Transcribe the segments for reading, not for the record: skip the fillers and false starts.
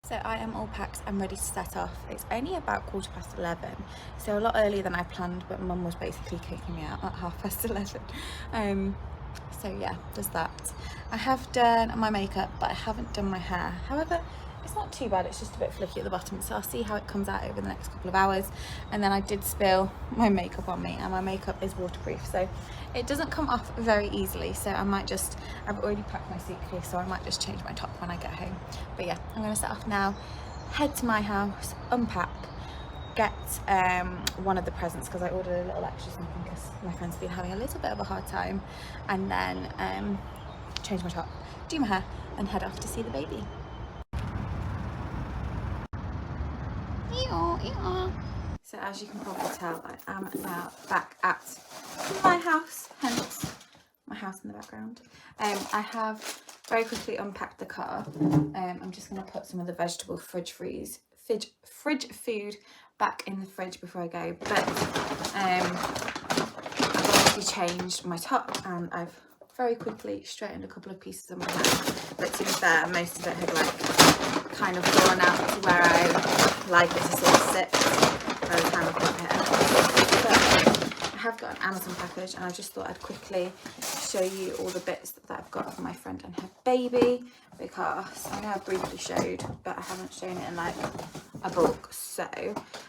So I am all packed and ready to set off. It's only about 11:15, so a lot earlier than I planned, but Mum was basically kicking me out at 11:30. So yeah, there's that. I have done my makeup, but I haven't done my hair. However, it's not too bad, it's just a bit flicky at the bottom, so I'll see how it comes out over the next couple of hours. And then I did spill my makeup on me, and my makeup is waterproof, so it doesn't come off very easily. So I might just, I've already packed my suitcase, so I might just change my top when I get home. But yeah, I'm gonna set off now, head to my house, unpack, get one of the presents, because I ordered a little extra something because my friend's been having a little bit of a hard time, and then change my top, do my hair, and head off to see the baby. So as you can probably tell, I am now back at my house, hence my house in the background. I have very quickly unpacked the car. I'm just going to put some of the vegetable fridge food back in the fridge before I go, but I've already changed my top and I've very quickly straightened a couple of pieces of my hair, but to be fair, most of it had like kind of gone out to where I like it to sort of sit by the time I put it in. But I have got an Amazon package, and I just thought I'd quickly show you all the bits that I've got for my friend and her baby, because I know I briefly showed, but I haven't shown it in like a bulk. So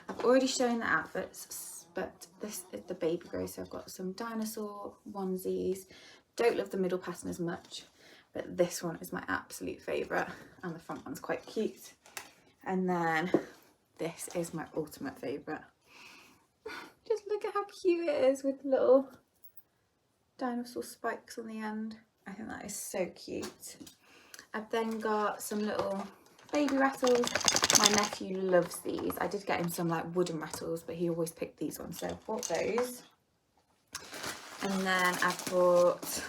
I've already shown the outfits, but this is the baby grow. So I've got some dinosaur onesies. Don't love the middle pattern as much, but this one is my absolute favourite, and the front one's quite cute. And then this is my ultimate favourite. Just look at how cute it is with little dinosaur spikes on the end. I think that is so cute. I've then got some little baby rattles. My nephew loves these. I did get him some like wooden rattles, but he always picked these ones, so I bought those. And then I bought,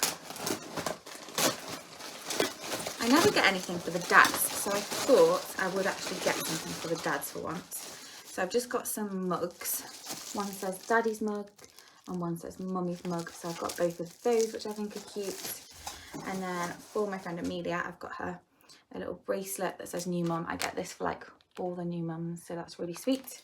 I never get anything for the dads, so I thought I would actually get something for the dads for once. So I've just got some mugs. One says daddy's mug and one says mummy's mug. So I've got both of those, which I think are cute. And then for my friend Amelia, I've got her a little bracelet that says new mum. I get this for like all the new mums, so that's really sweet.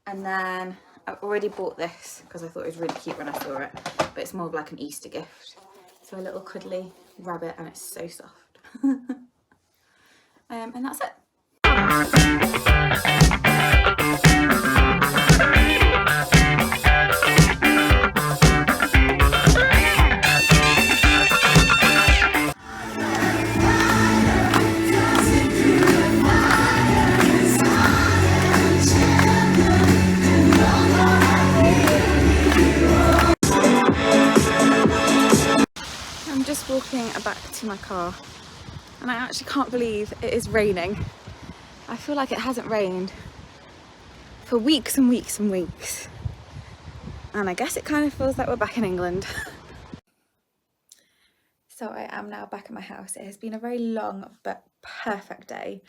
And then I've already bought this because I thought it was really cute when I saw it, but it's more of like an Easter gift. So a little cuddly rabbit, and it's so soft. And that's it. I'm just walking back to my car, and I actually can't believe it is raining. I feel like it hasn't rained for weeks and weeks and weeks, and I guess it kind of feels like we're back in England. So I am now back at my house. It has been a very long but perfect day.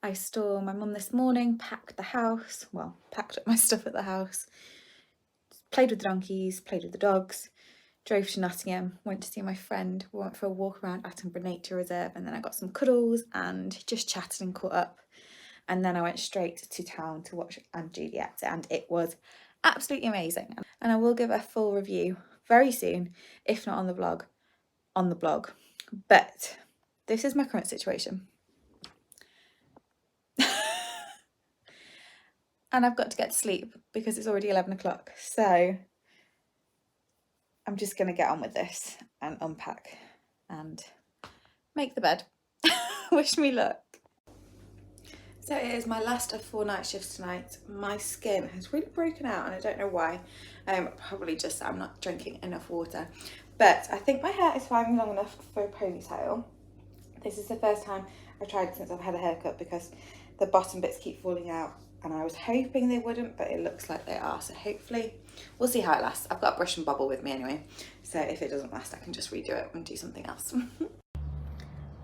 I saw my mum this morning, packed the house, well, packed up my stuff at the house, played with the donkeys, played with the dogs, drove to Nottingham, went to see my friend, we went for a walk around Attenborough Nature Reserve, and then I got some cuddles and just chatted and caught up. And then I went straight to town to watch & Juliet, and it was absolutely amazing. And I will give a full review very soon, if not on the vlog, on the blog. But this is my current situation. And I've got to get to sleep because it's already 11 o'clock. So I'm just going to get on with this and unpack and make the bed. Wish me luck. So it is my last of 4 night shifts tonight. My skin has really broken out and I don't know why. Probably just I'm not drinking enough water. But I think my hair is finally long enough for a ponytail. This is the first time I've tried it since I've had a haircut because the bottom bits keep falling out, and I was hoping they wouldn't, but it looks like they are. So hopefully we'll see how it lasts. I've got a brush and bobble with me anyway, so if it doesn't last I can just redo it and do something else.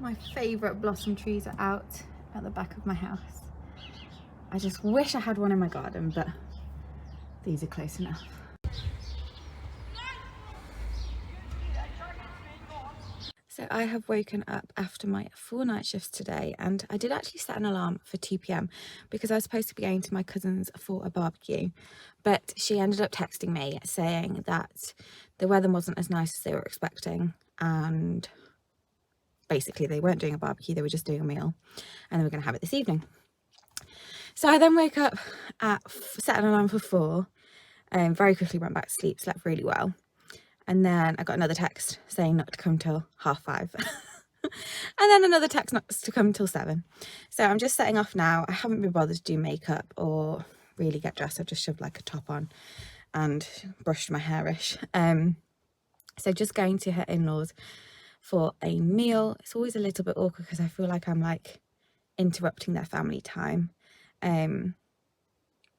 My favourite blossom trees are out at the back of my house. I just wish I had one in my garden, but these are close enough. So I have woken up after my 4 night shifts today, and I did actually set an alarm for 2 p.m. because I was supposed to be going to my cousin's for a barbecue, but she ended up texting me saying that the weather wasn't as nice as they were expecting, and basically they weren't doing a barbecue, they were just doing a meal, and they were going to have it this evening. So I then woke up set an alarm for 4, and very quickly went back to sleep, slept really well. And then I got another text saying not to come till 5:30. And then another text not to come till 7. So I'm just setting off now. I haven't been bothered to do makeup or really get dressed. I've just shoved like a top on and brushed my hairish. So just going to her in-laws for a meal. It's always a little bit awkward because I feel like I'm like interrupting their family time.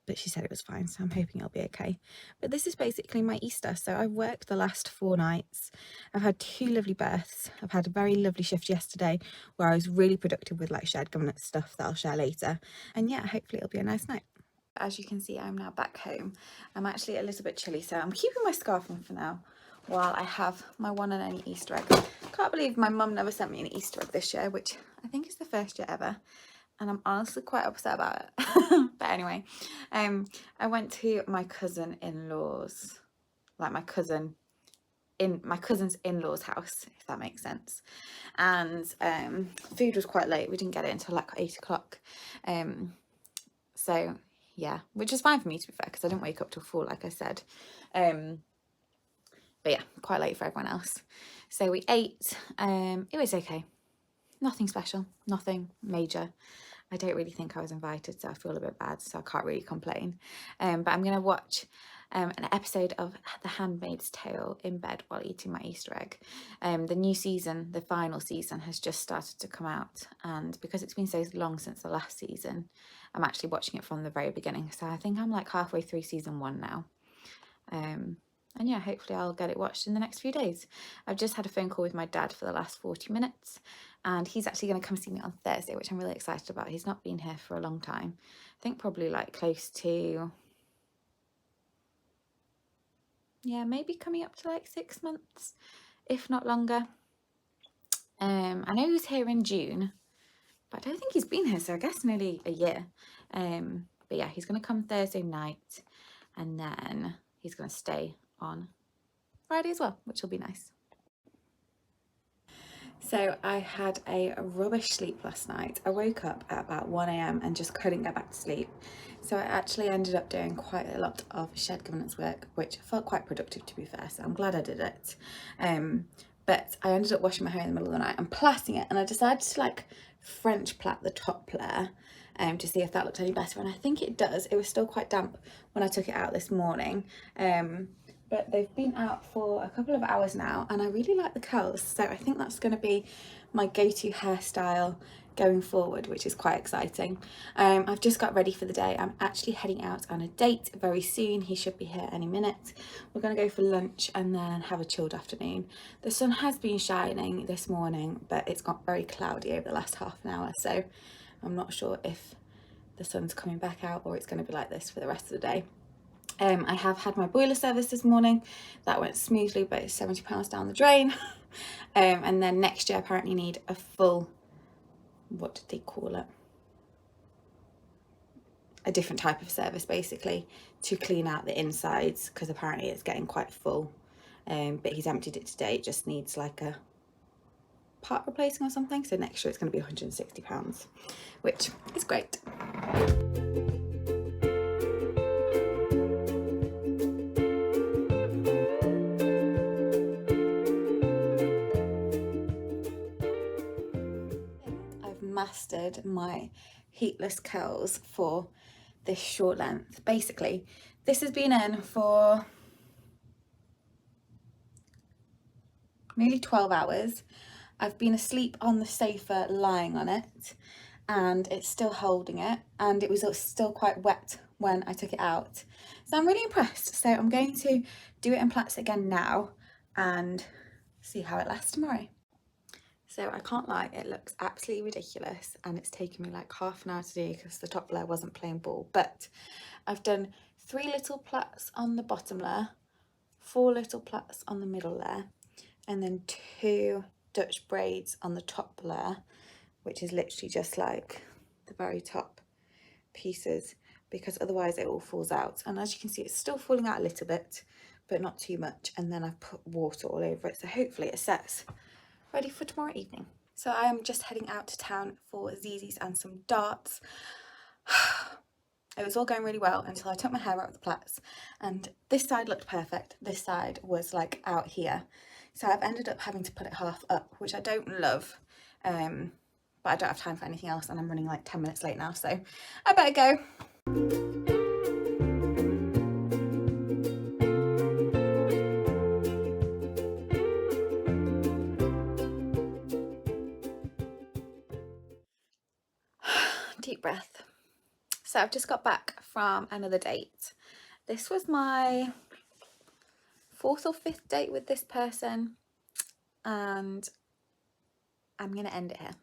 But she said it was fine, so I'm hoping it'll be okay. But this is basically my Easter. So I've worked the last 4 nights. I've had 2 lovely births. I've had a very lovely shift yesterday where I was really productive with like shared governance stuff that I'll share later. And yeah, hopefully it'll be a nice night. As you can see, I'm now back home. I'm actually a little bit chilly, so I'm keeping my scarf on for now while I have my one and only Easter egg. Can't believe my mum never sent me an Easter egg this year, which I think is the first year ever. And I'm honestly quite upset about it. But anyway, I went to my cousin-in-law's, like my cousin's in-laws house, if that makes sense. And food was quite late. We didn't get it until like 8 o'clock. So yeah, which is fine for me to be fair, because I didn't wake up till 4, like I said. But yeah, quite late for everyone else. So we ate. It was okay. Nothing special, nothing major. I don't really think I was invited, so I feel a bit bad, so I can't really complain. But I'm going to watch an episode of The Handmaid's Tale in bed while eating my Easter egg. The new season, the final season, has just started to come out, and because it's been so long since the last season, I'm actually watching it from the very beginning. So I think I'm like halfway through season 1 now. And yeah, hopefully I'll get it watched in the next few days. I've just had a phone call with my dad for the last 40 minutes, and he's actually going to come see me on Thursday, which I'm really excited about. He's not been here for a long time. I think probably like close to, yeah, maybe coming up to like 6 months, if not longer. I know he was here in June, but I don't think he's been here, so I guess nearly a year. But yeah, he's going to come Thursday night, and then he's going to stay on Friday as well, which will be nice. So I had a rubbish sleep last night. I woke up at about 1 a.m. and just couldn't get back to sleep. So I actually ended up doing quite a lot of shared governance work, which felt quite productive to be fair, so I'm glad I did it. But I ended up washing my hair in the middle of the night and plaiting it, and I decided to like French plait the top layer to see if that looked any better, and I think it does. It was still quite damp when I took it out this morning. But they've been out for a couple of hours now, and I really like the curls, so I think that's going to be my go-to hairstyle going forward, which is quite exciting. I've just got ready for the day. I'm actually heading out on a date very soon. He should be here any minute. We're going to go for lunch and then have a chilled afternoon. The sun has been shining this morning, but it's got very cloudy over the last half an hour, so I'm not sure if the sun's coming back out or it's going to be like this for the rest of the day. I have had my boiler service this morning. That went smoothly, but it's £70 down the drain. And then next year I apparently need a full, what did they call it? A different type of service basically to clean out the insides, because apparently it's getting quite full. But he's emptied it today. It just needs like a part replacing or something. So next year it's going to be £160, which is great. Mastered my heatless curls for this short length. Basically, this has been in for nearly 12 hours. I've been asleep on the sofa lying on it, and it's still holding it, and it was still quite wet when I took it out. So I'm really impressed. So I'm going to do it in plaits again now and see how it lasts tomorrow. So I can't lie, it looks absolutely ridiculous, and it's taken me like half an hour to do because the top layer wasn't playing ball. But I've done 3 little plaits on the bottom layer, 4 little plaits on the middle layer, and then 2 Dutch braids on the top layer, which is literally just like the very top pieces, because otherwise it all falls out. And as you can see, it's still falling out a little bit, but not too much. And then I've put water all over it, so hopefully it sets ready for tomorrow evening. So I am just heading out to town for Zzz's and some darts. It was all going really well until I took my hair out of the plaits, and this side looked perfect. This side was like out here. So I've ended up having to put it half up, which I don't love. But I don't have time for anything else, and I'm running like 10 minutes late now, so I better go. Deep breath. So I've just got back from another date. This was my 4th or 5th date with this person, and I'm gonna end it here.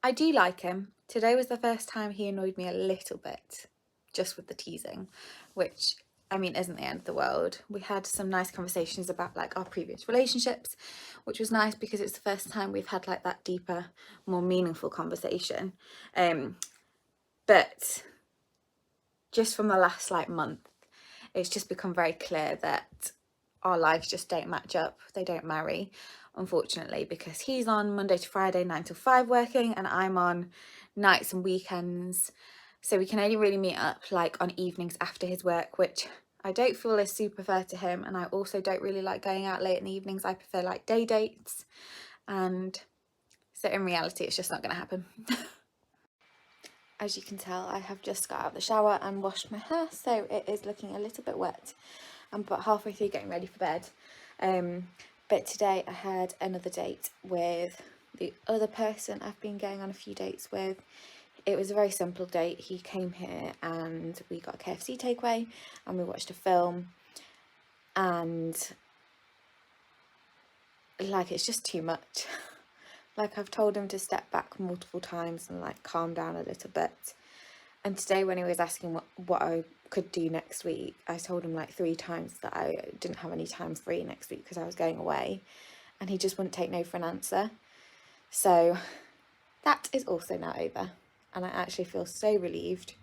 I do like him. Today was the first time he annoyed me a little bit, just with the teasing, which, I mean, isn't the end of the world. We had some nice conversations about like our previous relationships, which was nice because it's the first time we've had like that deeper, more meaningful conversation. But just from the last like month, it's just become very clear that our lives just don't match up. They don't marry, unfortunately, because he's on Monday to Friday 9 till 5 working, and I'm on nights and weekends. So we can only really meet up like on evenings after his work, which I don't feel is super fair to him. And I also don't really like going out late in the evenings. I prefer like day dates. And so in reality, it's just not going to happen. As you can tell, I have just got out of the shower and washed my hair, so it is looking a little bit wet. I'm about halfway through getting ready for bed. But today I had another date with the other person I've been going on a few dates with. It was a very simple date. He came here and we got a KFC takeaway and we watched a film, and like, it's just too much. Like, I've told him to step back multiple times and like calm down a little bit. And today when he was asking what I could do next week, I told him like 3 times that I didn't have any time free next week because I was going away, and he just wouldn't take no for an answer. So that is also now over, and I actually feel so relieved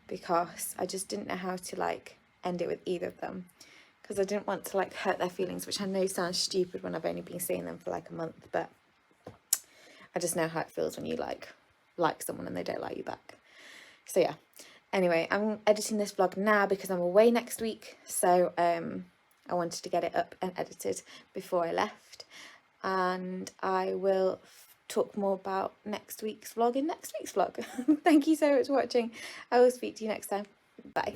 because I just didn't know how to like end it with either of them, because I didn't want to like hurt their feelings, which I know sounds stupid when I've only been seeing them for like a month, but I just know how it feels when you like someone and they don't like you back. So yeah, anyway, I'm editing this vlog now because I'm away next week, so I wanted to get it up and edited before I left, and I will talk more about next week's vlog in next week's vlog. Thank you so much for watching. I will speak to you next time. Bye.